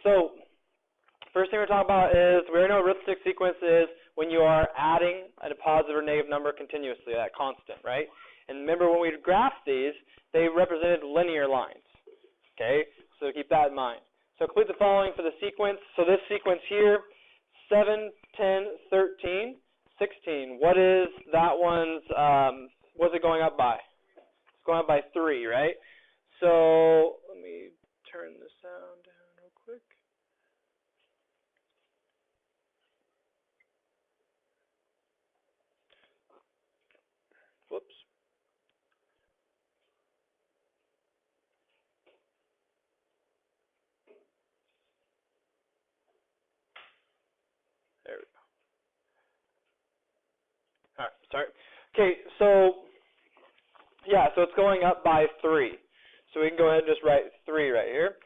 So, first thing we're talking about is we already know arithmetic sequence is when you are adding a positive or negative number continuously, that constant, right? And remember when we graphed these, they represented linear lines. Okay, so keep that in mind. So complete the following for the sequence. So this sequence here, 7, 10, 13, 16. What is that one's, what's it going up by? It's going up by 3, right? So let me turn the sound down real quick. Whoops. There we go. All right, sorry. Okay, so yeah, so it's going up by 3. So we can go ahead and just write 3 right here.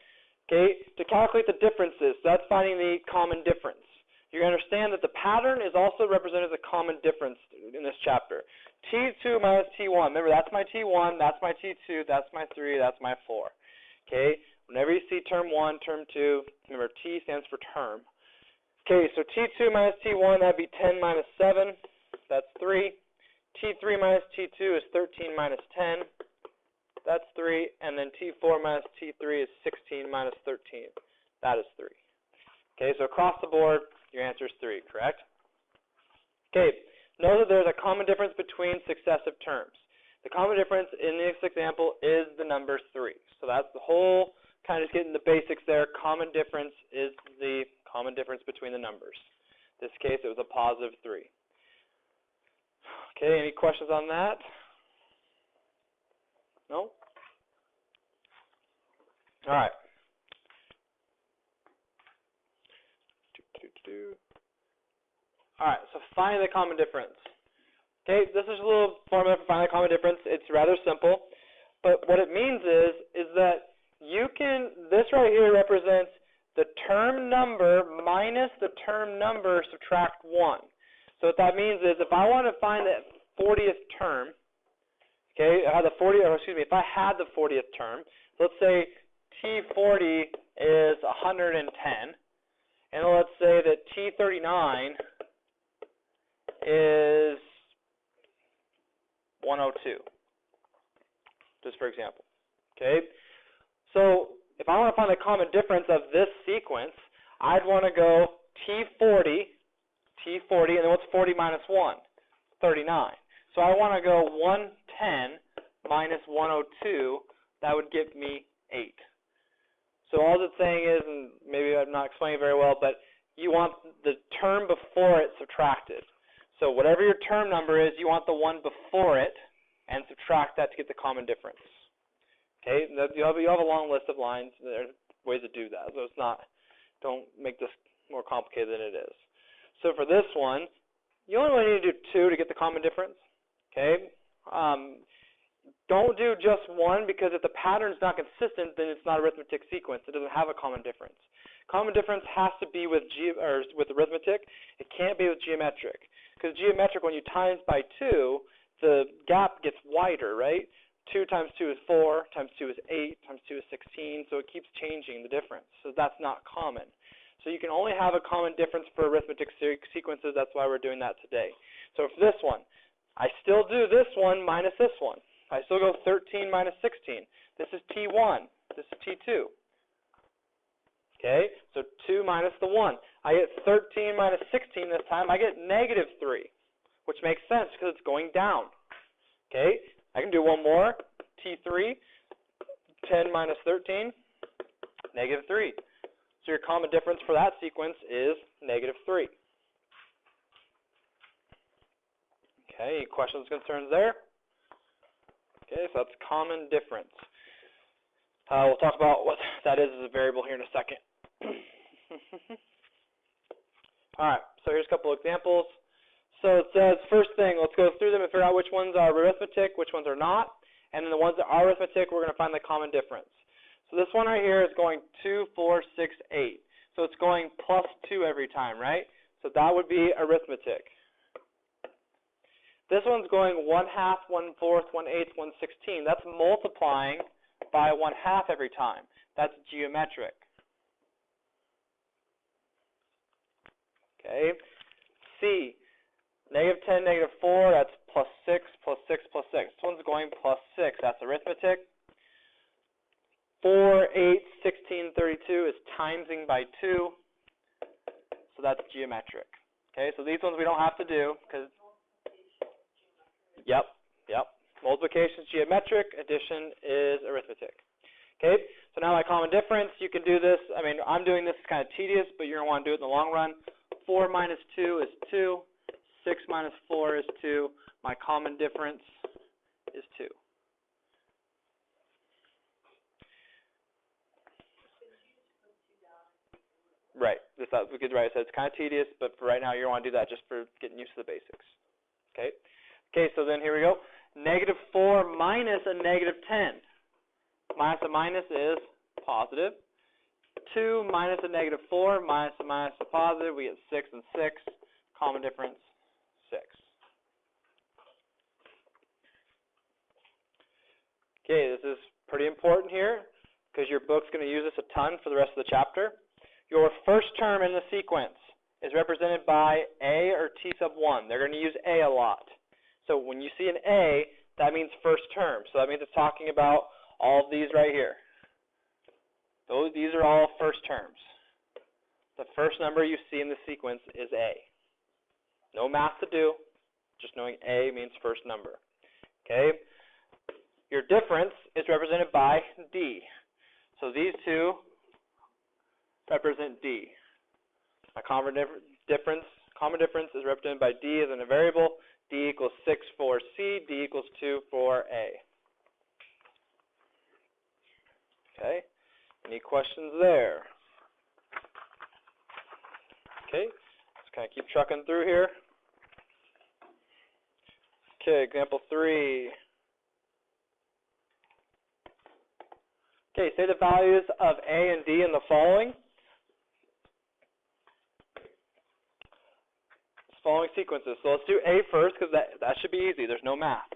Okay, to calculate the differences, so that's finding the common difference. You understand that the pattern is also represented as a common difference in this chapter. T2 minus T1. Remember, that's my T1, that's my T2, that's my 3, that's my 4. Okay, whenever you see term 1, term 2, remember T stands for term. Okay, so T2 minus T1, that'd be 10 minus 7, that's 3. T3 minus T2 is 13 minus 10, that's 3. And then T4 minus T3 is 16 minus 13, that is 3. Okay, so across the board, your answer is 3, correct? Okay, note that there's a common difference between successive terms. The common difference in this example is the number 3. So that's the whole, kind of just getting the basics there. Common difference is the common difference between the numbers. In this case, it was a positive 3. Okay, any questions on that? No? All right. All right, so find the common difference. Okay, this is a little formula for finding the common difference. It's rather simple, but what it means is that you can, this right here represents the term number minus the term number subtract 1. So what that means is if I want to find the 40th term, okay, if I had the 40th term, let's say T40 is 110, and let's say that T39 is 102, just for example. Okay, so if I want to find the common difference of this sequence, I'd want to go T40, and then what's 40 minus 1? 39. So I want to go 110 minus 102, that would give me 8. So all it's saying is, and maybe I'm not explaining very well, but you want the term before it subtracted. So whatever your term number is, you want the one before it, and subtract that to get the common difference. Okay, you have a long list of lines. There are ways to do that. So it's not, don't make this more complicated than it is. So for this one, you only need to do 2 to get the common difference. Okay, don't do just 1, because if the pattern is not consistent, then it's not arithmetic sequence. It doesn't have a common difference. Common difference has to be with arithmetic. It can't be with geometric. Because geometric, when you times by 2, the gap gets wider, right? 2 times 2 is 4, times 2 is 8, times 2 is 16, so it keeps changing the difference. So that's not common. So you can only have a common difference for arithmetic sequences. That's why we're doing that today. So for this one, I still do this one minus this one. I still go 13 minus 16. This is T1. This is T2. Okay, so 2 minus the 1. I get 13 minus 16 this time. I get negative 3, which makes sense because it's going down. Okay, I can do one more. T3, 10 minus 13, negative 3. So your common difference for that sequence is negative 3. Okay, any questions, concerns there? Okay, so that's common difference. We'll talk about what that is as a variable here in a second. All right, so here's a couple examples. So it says, first thing, let's go through them and figure out which ones are arithmetic, which ones are not. And then the ones that are arithmetic, we're going to find the common difference. So this one right here is going 2, 4, 6, 8. So it's going plus 2 every time, right? So that would be arithmetic. This one's going 1/2, 1/4, 1/8, 1/16. That's multiplying by 1/2 every time. That's geometric. Okay. C, -10, -4, that's plus 6, plus 6, plus 6. This one's going plus 6. That's arithmetic. 4, 8, 16, 32 is timesing by 2. So that's geometric. Okay, so these ones we don't have to do because, yep. Multiplication is geometric, addition is arithmetic. Okay, so now my common difference, you can do this. I mean, I'm doing this, it's kind of tedious, but you're going to want to do it in the long run. 4 minus 2 is 2. 6 minus 4 is 2. My common difference is 2. Right. Because right, so it's kind of tedious, but for right now you want to do that just for getting used to the basics. Okay. Okay, so then here we go. -4 minus a -10. Minus a minus is positive. 2 minus a -4 minus a minus a positive. We get 6 and 6. Common difference, 6. Okay, this is pretty important here because your book's going to use this a ton for the rest of the chapter. Your first term in the sequence is represented by A or T sub 1. They're going to use A a lot. So when you see an A, that means first term. So that means it's talking about all of these right here. These are all first terms. The first number you see in the sequence is A. No math to do, just knowing A means first number. Okay? Your difference is represented by D. So these two represent D. My common difference is represented by D as in a variable. D equals 6 for C, D equals 2 for A. Okay? Any questions there? Okay, let's kind of keep trucking through here. Okay, example 3. Okay, say the values of A and D in the following. Following sequences. So let's do A first because that should be easy. There's no math.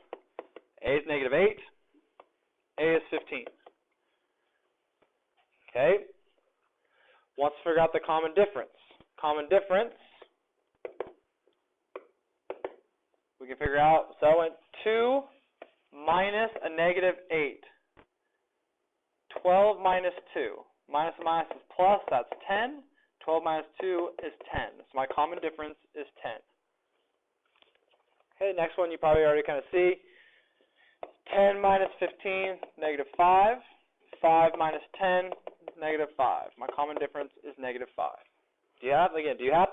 A is -8. A is 15. Okay. Once we figure out the common difference. Common difference, we can figure out, so I went 2 minus a -8. 12 minus 2. Minus a minus is plus, that's 10. 12 minus 2 is 10. So my common difference is 10. Okay, next one you probably already kind of see. 10 minus 15, -5. 5 minus 10, -5. My common difference is -5. Do you have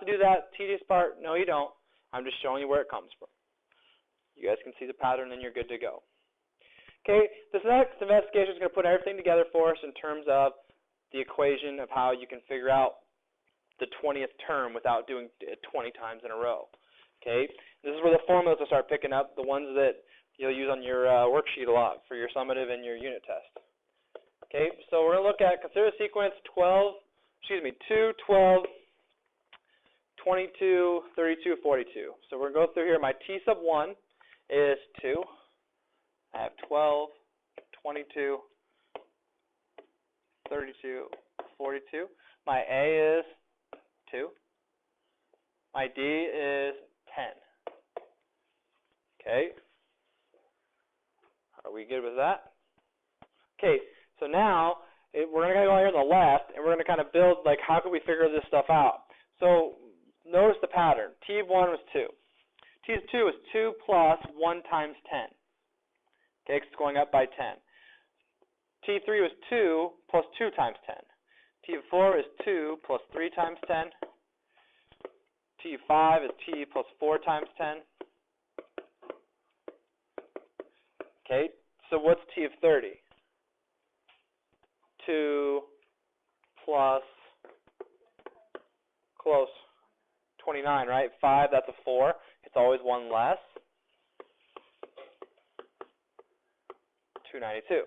to do that tedious part? No, you don't. I'm just showing you where it comes from. You guys can see the pattern and you're good to go. Okay, this next investigation is going to put everything together for us in terms of the equation of how you can figure out the 20th term without doing it 20 times in a row. Okay, this is where the formulas will start picking up, the ones that you'll use on your worksheet a lot for your summative and your unit test. Okay, so we're going to look at, consider the sequence 2, 12, 22, 32, 42. So we're going to go through here. My T sub 1 is 2. I have 12, 22, 32, 42. My A is 2. My D is 10. Okay. Are we good with that? Okay, so now we're going to go here on the left, and we're going to kind of build, like, how can we figure this stuff out? So notice the pattern. T of 1 was 2. T of 2 is 2 plus 1 times 10. Okay, it's going up by 10. T of 3 was 2 plus 2 times 10. T of 4 is 2 plus 3 times 10. T of 5 is T plus 4 times 10. Okay, so what's T of 30? 2 plus, close, 29, right? 5, that's a 4. It's always 1 less. 292.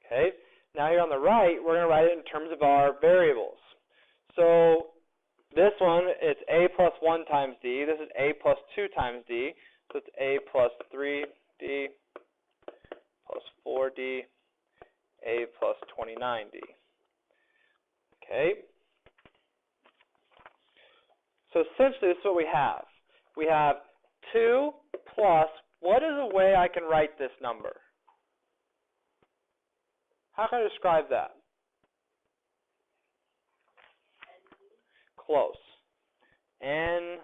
Okay, now here on the right, we're going to write it in terms of our variables. So this one, it's A plus 1 times D. This is A plus 2 times D. So it's A plus 3D plus 4D, A plus 29D. Okay. So essentially, this is what we have. We have 2 plus, what is a way I can write this number? How can I describe that? Close. N,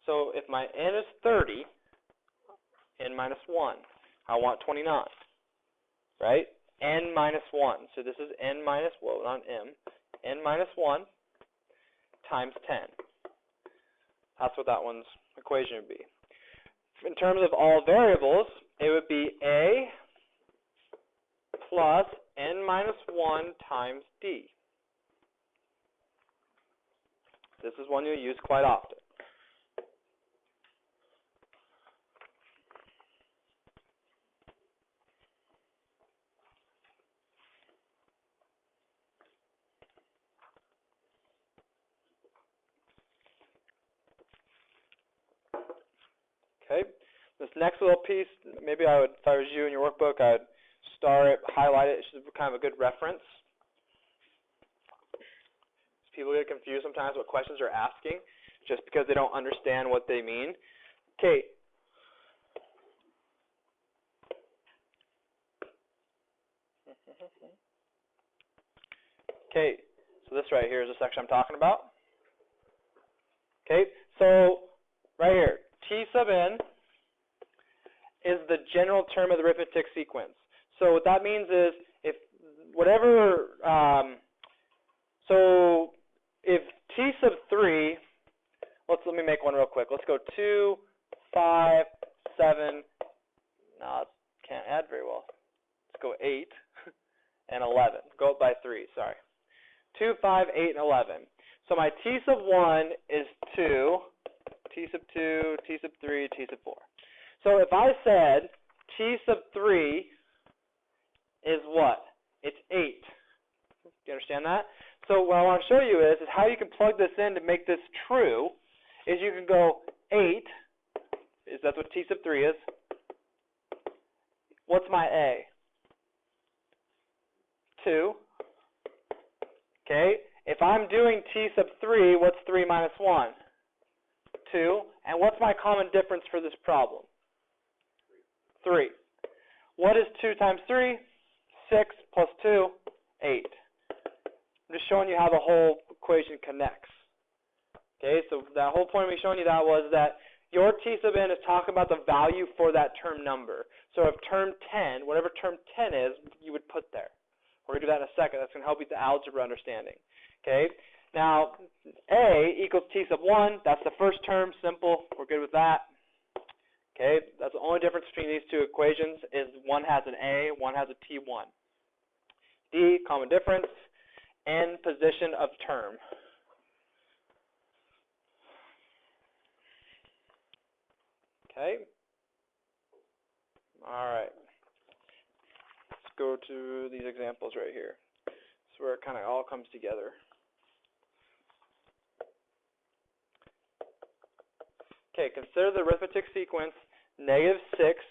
so if my n is 30, n minus 1, I want 29, right? N minus 1, so this is n minus, well, not m, n minus 1 times 10. That's what that one's equation would be. In terms of all variables, it would be a plus n minus 1 times d. This is one you use quite often. Okay, this next little piece, maybe I would, if I was you in your workbook, I'd star it, highlight it. It should be kind of a good reference. People get confused sometimes what questions are asking just because they don't understand what they mean. Okay. Okay, so this right here is the section I'm talking about. Okay, so right here, T sub n is the general term of the arithmetic sequence. So what that means is if whatever, so if T sub 3, let me make one real quick. Let's go 2, 5, 7, no, can't add very well. Let's go 8 and 11. Go up by 3, sorry. 2, 5, 8, and 11. So my T sub 1 is 2, T sub 2, T sub 3, T sub 4. So if I said T sub 3 is what? It's 8. Do you understand that? So what I want to show you is how you can plug this in to make this true is you can go 8, that's what T sub 3 is. What's my A? 2. Okay, if I'm doing T sub 3, what's 3 minus 1? 2. And what's my common difference for this problem? 3. What is 2 times 3? 6 plus 2, 8. I'm just showing you how the whole equation connects. Okay, so that whole point of me showing you that was that your T sub n is talking about the value for that term number. So if term 10, whatever term 10 is, you would put there. We're going to do that in a second. That's going to help you with the algebra understanding. Okay, now A equals T sub 1. That's the first term, simple. We're good with that. Okay, that's the only difference between these two equations is one has an A, one has a T1. D, common difference, N, position of term. Okay, all right. Let's go to these examples right here. This is where it kind of all comes together. Okay, consider the arithmetic sequence -6,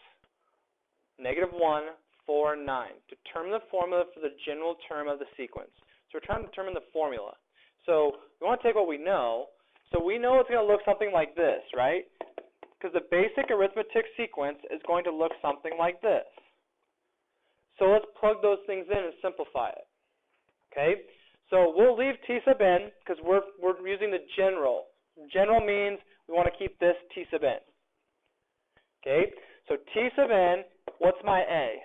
-1, 4, 9. Determine the formula for the general term of the sequence. So we're trying to determine the formula. So we want to take what we know. So we know it's going to look something like this, right? Because the basic arithmetic sequence is going to look something like this. So let's plug those things in and simplify it. Okay? So we'll leave T sub n because we're using the general. General means we want to keep this T sub n. Okay? So T sub n, what's my A?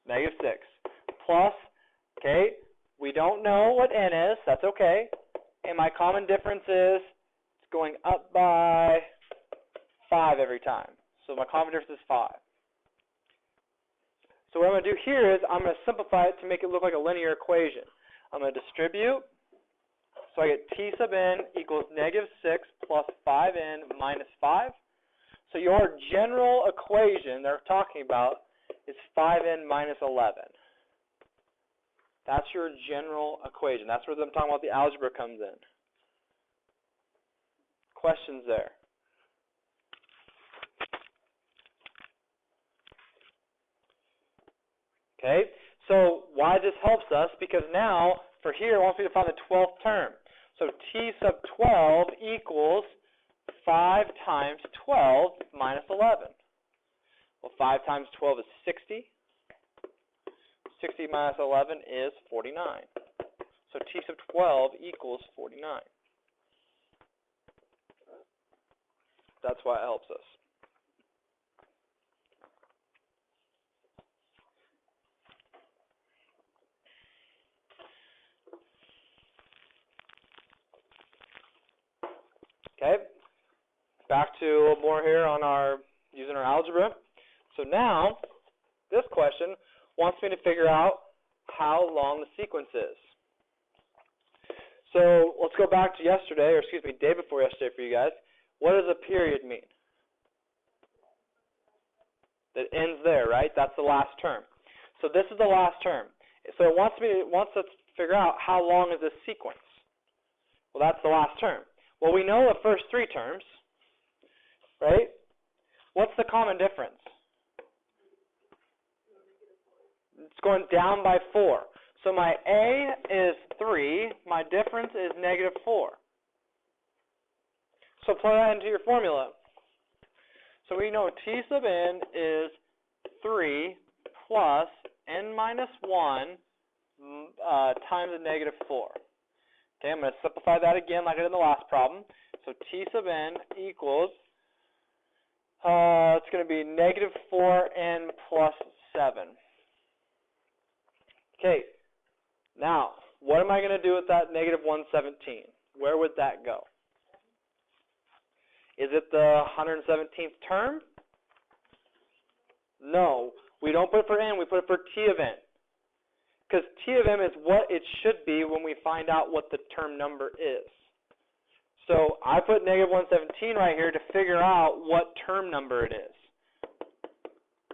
-6. Plus, okay, we don't know what n is. That's okay. And my common difference is it's going up by 5 every time. So my common difference is 5. So what I'm going to do here is I'm going to simplify it to make it look like a linear equation. I'm going to distribute. So I get T sub n equals -6 plus 5n minus 5. So your general equation they're talking about is 5n minus 11. That's your general equation. That's where I'm talking about the algebra comes in. Questions there? Okay, so why this helps us, because now for here, it wants me to find the 12th term. So t sub 12 equals 5 times 12 minus 11. Well, 5 times 12 is 60. 60 minus 11 is 49. So t sub 12 equals 49. That's why it helps us. Okay, back to a little more here on using our algebra. So now, this question wants me to figure out how long the sequence is. So let's go back to yesterday, or excuse me, day before yesterday for you guys. What does a period mean? That ends there, right? That's the last term. So this is the last term. So it wants us to figure out how long is this sequence. Well, that's the last term. Well, we know the first 3 terms, right? What's the common difference? It's going down by 4. So my A is 3, my difference is -4. So plug that into your formula. So we know t sub n is 3 plus n minus 1 times a -4. Okay, I'm going to simplify that again like I did in the last problem. So t sub n equals, it's going to be -4n plus 7. Okay, now, what am I going to do with that -117? Where would that go? Is it the 117th term? No, we don't put it for n, we put it for t of n. Because t of m is what it should be when we find out what the term number is. So I put -117 right here to figure out what term number it is.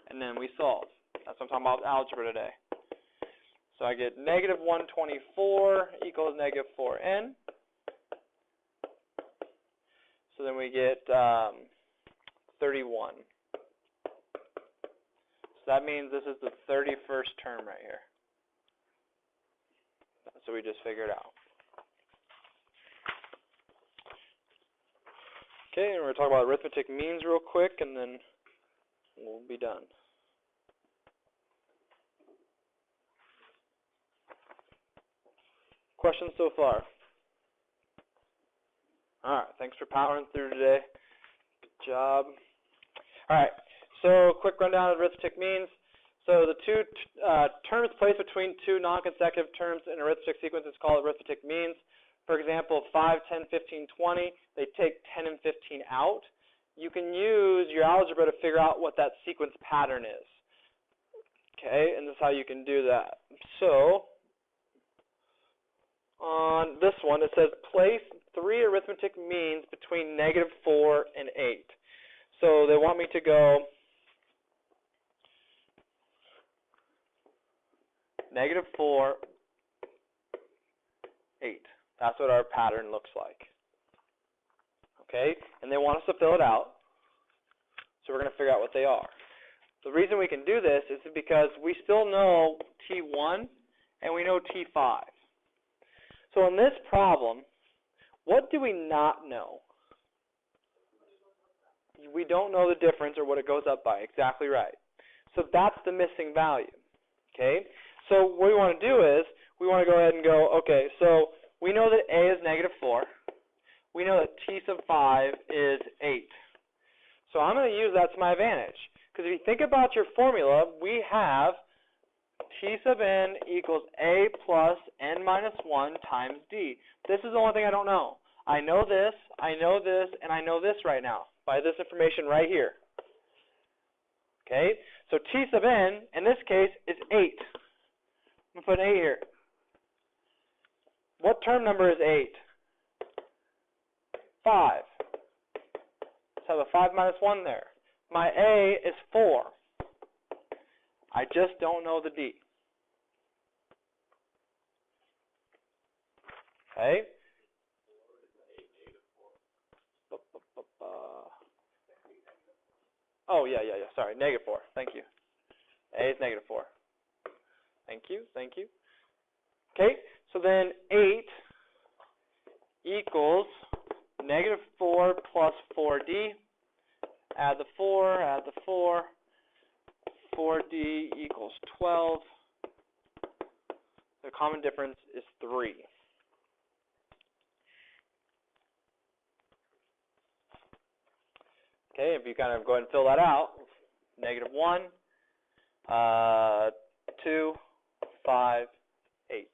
And then we solve. That's what I'm talking about algebra today. So I get -124 equals -4n. So then we get 31. So that means this is the 31st term right here. So we just figured out. Okay, and we're going to talk about arithmetic means real quick, and then we'll be done. Questions so far? All right, thanks for powering through today. Good job. All right, so quick rundown of arithmetic means. So the 2 terms placed between 2 non-consecutive terms in arithmetic sequence is called arithmetic means. For example, 5, 10, 15, 20, they take 10 and 15 out. You can use your algebra to figure out what that sequence pattern is. Okay, and this is how you can do that. So on this one, it says place 3 arithmetic means between -4 and 8. So they want me to go -4, 8. That's what our pattern looks like. Okay, and they want us to fill it out. So we're going to figure out what they are. The reason we can do this is because we still know T1 and we know T5. So in this problem, what do we not know? We don't know the difference or what it goes up by. Exactly right. So that's the missing value. Okay? So what we want to do is we want to go ahead and go, okay, so we know that A is -4. We know that T sub 5 is 8. So I'm going to use that to my advantage. Because if you think about your formula, we have T sub n equals A plus n minus 1 times D. This is the only thing I don't know. I know this, and I know this right now by this information right here. Okay? So T sub n, in this case, is 8. I'm going to put an 8 here. What term number is 8? 5. Let's have a 5 minus 1 there. My A is 4. I just don't know the D. Okay? Oh, yeah. Sorry, -4. Thank you. A is -4. Thank you. Okay, So then 8 equals negative 4 plus 4d. Add the 4, add the 4. 4d equals 12. The common difference is 3. Okay, if you kind of go ahead and fill that out, negative 1, 2, 5, 8.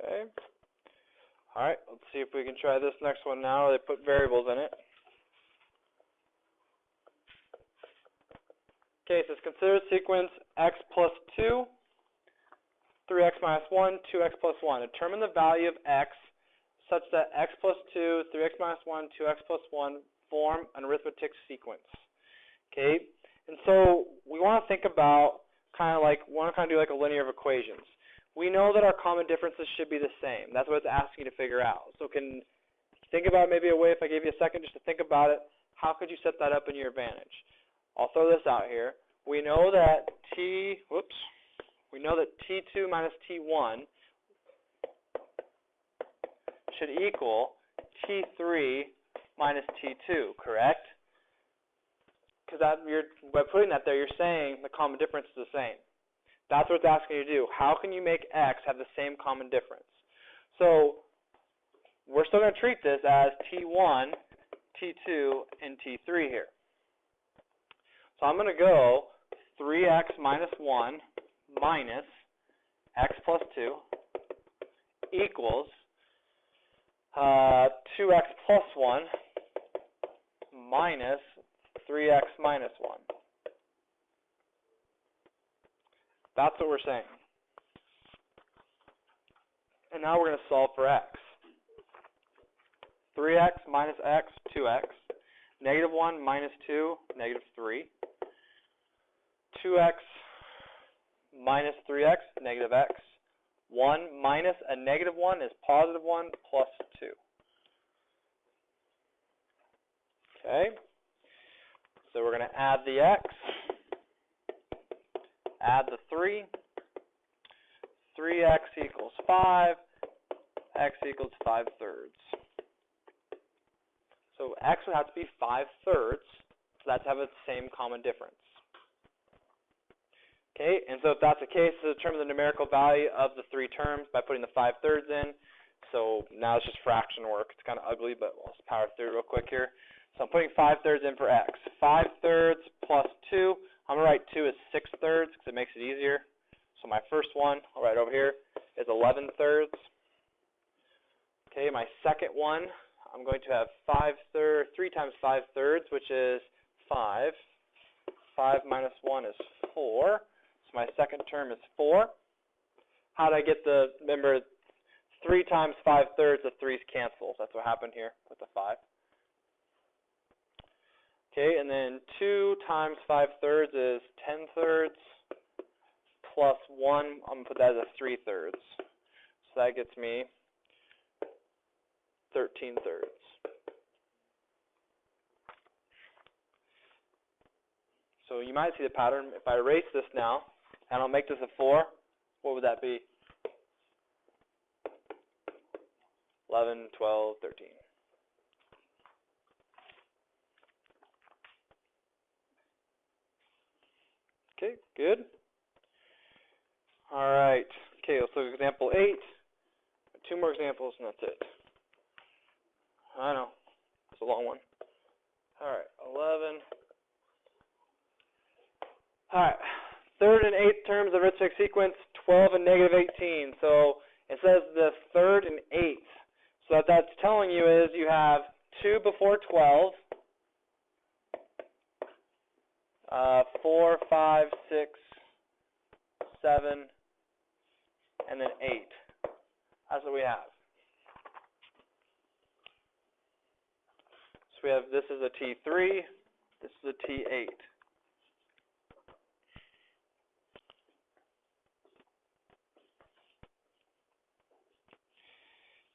Okay. All right, let's see if we can try this next one now. They put variables in it. Okay, it says consider sequence x plus 2, 3x minus 1, 2x plus 1. Determine the value of x such that x plus 2, 3x minus 1, 2x plus 1 form an arithmetic sequence. Okay, and so we want to think about we want to do like a linear of equations. We know that our common differences should be the same. That's what it's asking you to figure out. So can think about maybe a way, if I gave you a second just to think about it, how could you set that up in your advantage? I'll throw this out here. We know that T2 minus T1 should equal T3 minus T2, correct? Because by putting that there, you're saying the common difference is the same. That's what it's asking you to do. How can you make x have the same common difference? So we're still going to treat this as T1, T2, and T3 here. So I'm going to go 3x minus 1 minus x plus 2 equals 2x plus 1 minus 3x minus 1. That's what we're saying. And now we're going to solve for x. 3x minus x, 2x. Negative 1 minus 2, negative 3. 2x minus 3x, negative x. 1 minus a negative 1 is positive 1 plus 2. Okay. So we're going to add the x. Add the 3. 3x equals 5. X equals 5 thirds. So x would have to be 5 thirds for that to have the same common difference. Okay, and so if that's the case, to determine the numerical value of the 3 terms by putting the 5 thirds in. So now it's just fraction work. It's kind of ugly, but we'll just power through it real quick here. So I'm putting 5 thirds in for x. 5 thirds plus 2. I'm going to write 2 as 6 thirds because it makes it easier. So my first one, I'll write over here, is 11 thirds. Okay, my second one, I'm going to have 3 times 5 thirds, which is 5. 5 minus 1 is 4. So my second term is 4. How did I get remember, 3 times 5 thirds, the 3's cancel. That's what happened here with the 5. Okay, and then 2 times 5 thirds is 10 thirds plus 1. I'm going to put that as a 3 thirds. So that gets me 13 thirds. So you might see the pattern. If I erase this now, and I'll make this a 4, what would that be? 11, 12, 13. Okay, good. All right. Okay, let's look at example 8. 2 more examples, and that's it. I know. It's a long one. All right, 11. All right. Third and eighth terms of arithmetic sequence, 12 and negative 18. So it says the third and eighth. So what that's telling you is you have 2 before 12, 4, 5, 6, 7, and then 8. That's what we have. So we have, this is a T3, this is a T8.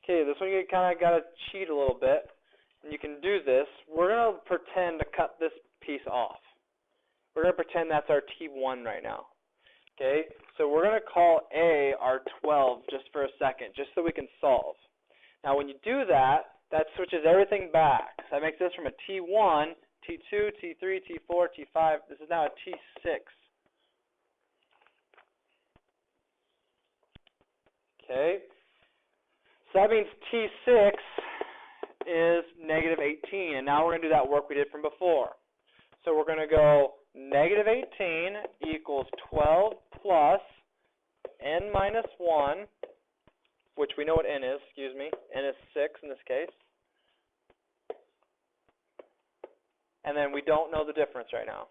Okay, this one you kind of got to cheat a little bit, and you can do this. We're going to pretend to cut this piece off. We're going to pretend that's our T1 right now. Okay, so we're going to call A our 12 just for a second, just so we can solve. Now, when you do that, that switches everything back. So that makes this from a T1, T2, T3, T4, T5. This is now a T6. Okay, so that means T6 is negative 18, and now we're going to do that work we did from before. So we're going to go negative 18 equals 12 plus n minus 1, which we know what n is, n is 6 in this case. And then we don't know the difference right now.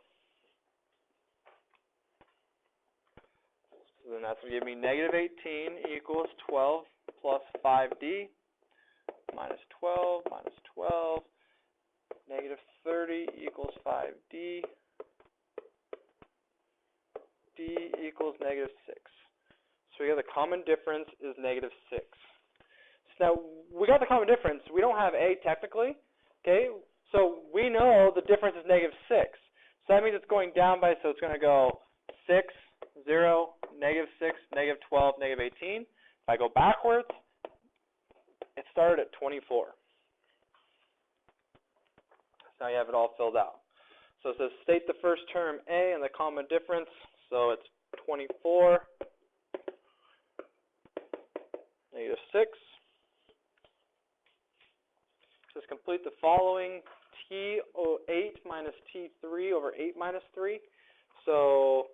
So then that's going to give me negative 18 equals 12 plus 5d minus 12 minus 12. Negative 30 equals 5d. D equals negative 6. So we got the common difference is negative 6. So now we got the common difference. We don't have A technically. Okay, so we know the difference is negative 6. So that means it's going down by, so it's going to go 6, 0, negative 6, negative 12, negative 18. If I go backwards, it started at 24. So now you have it all filled out. So it says state the first term A and the common difference. So it's 24, negative 6. It says complete the following T8 minus T3 over 8 minus 3. So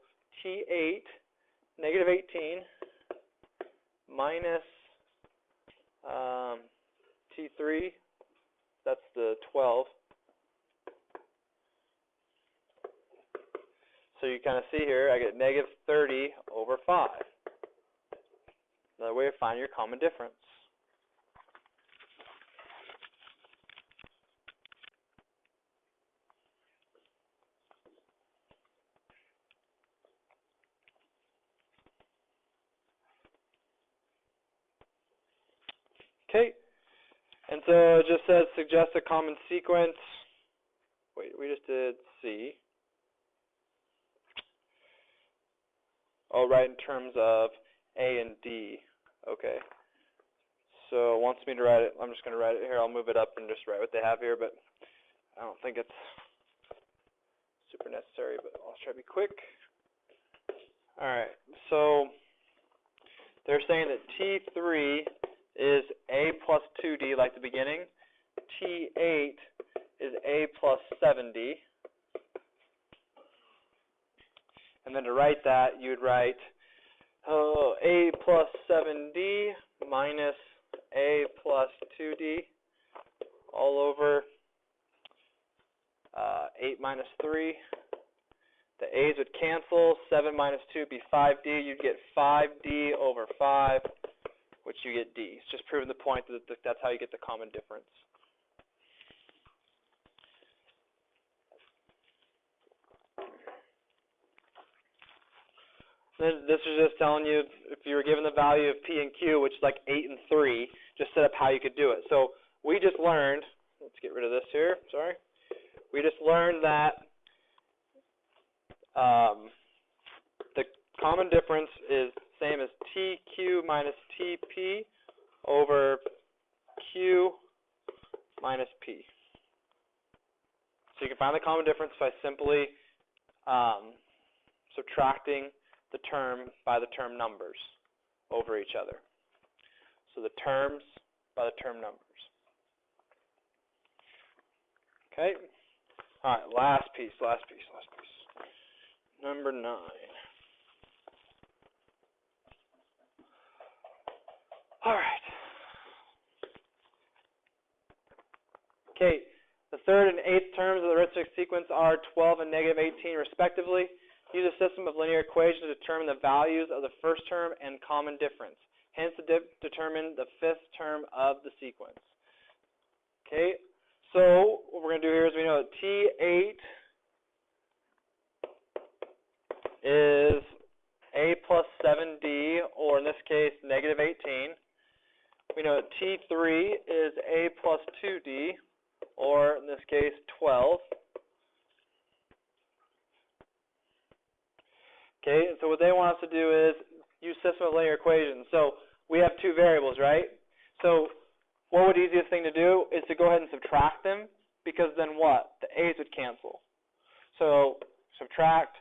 T8, negative 18, minus T3, that's the 12. So you kind of see here, I get negative 30 over 5. Another way to find your common difference. Okay, and so it just says suggest a common sequence. Wait, we just did C. Oh, right, in terms of A and D. Okay. So it wants me to write it. I'm just going to write it here. I'll move it up and just write what they have here, but I don't think it's super necessary, but I'll try to be quick. All right. So they're saying that T3 is A plus 2D, like the beginning. T8 is A plus 7D. And then to write that, you'd write A plus 7D minus A plus 2D all over 8 minus 3. The A's would cancel. 7 minus 2 would be 5D. You'd get 5D over 5, which you get D. It's just proving the point that that's how you get the common difference. This is just telling you if you were given the value of P and Q, which is like 8 and 3, just set up how you could do it. So we just learned, let's get rid of this here, sorry. We just learned that the common difference is same as TQ minus TP over Q minus P. So you can find the common difference by simply subtracting the term by the term numbers over each other. So the terms by the term numbers. Okay. All right, last piece. Number 9. All right. Okay, the third and eighth terms of the arithmetic sequence are 12 and negative 18 respectively. Use a system of linear equations to determine the values of the first term and common difference. Hence, to determine the fifth term of the sequence. Okay, so what we're going to do here is we know that T8 is A plus 7D, or in this case, negative 18. we know that T3 is A plus 2D, or in this case, 12. Okay, and so what they want us to do is use system of linear equations. So we have two variables, right? So what would the easiest thing to do is to go ahead and subtract them, because then what? The A's would cancel. So subtract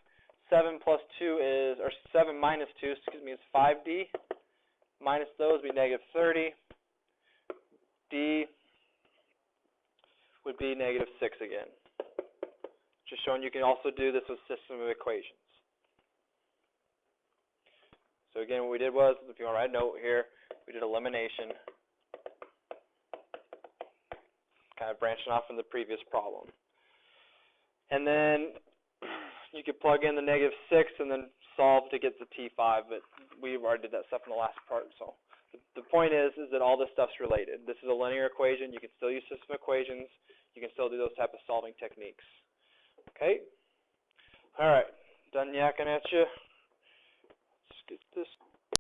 7 plus 2 is, or 7 minus 2, excuse me, is 5D. Minus those would be negative 30. D would be negative 6 again. Just showing you can also do this with system of equations. So again, what we did was, if you want to write a note here, we did elimination, kind of branching off from the previous problem. And then you could plug in the negative 6 and then solve to get the T5, but we already did that stuff in the last part. So the point is that all this stuff's related. This is a linear equation. You can still use system equations. You can still do those type of solving techniques. Okay? All right. Done yakking at you. Let's get this.